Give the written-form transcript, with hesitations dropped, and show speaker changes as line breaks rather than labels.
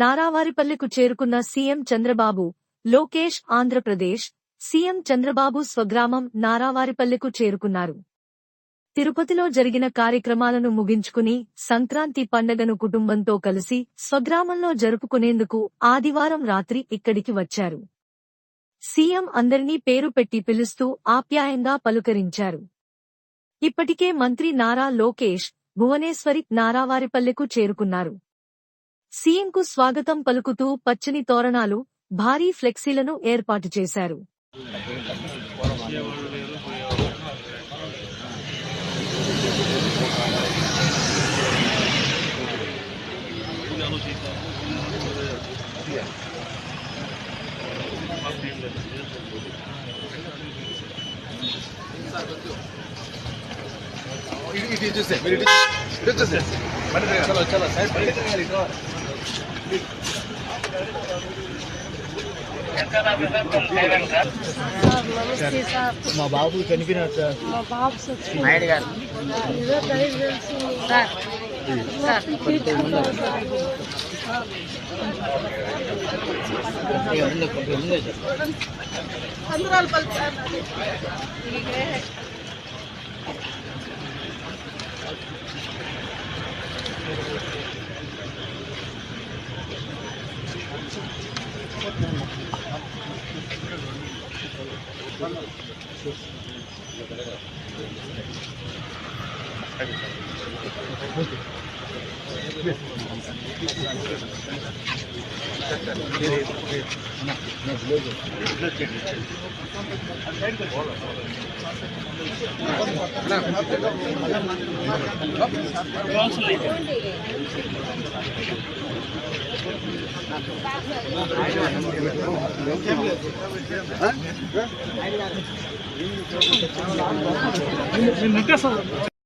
నారావారిపల్లెకు చేరుకున్న CM Chandrababu, Lokesh Andhra Pradesh CM Chandrababu స్వగ్రామం నారావారిపల్లెకు చేరుకున్నారు. తిరుపతిలో జరిగిన కార్యక్రమాలను ముగించుకుని సంక్రాంతి పండగను కుటుంబంతో కలిసి స్వగ్రామంలో జరుపుకునేందుకు ఆదివారం రాత్రి ఇక్కడికి వచ్చారు. సీఎం అందరినీ పేరు పెట్టి పిలుస్తూ ఆప్యాయంగా పలుకరించారు. ఇప్పటికే మంత్రి నారా లోకేష్, భువనేశ్వరి నారావారిపల్లెకు చేరుకున్నారు. సీఎంకు స్వాగతం పలుకుతూ పచ్చని తోరణాలు, భారీ ఫ్లెక్సీలను ఏర్పాటు చేశారు.
మా బాబు చనిపోయినాడు సార్.
మా బాబు నాయుడు గారు
నింటేస్తాను.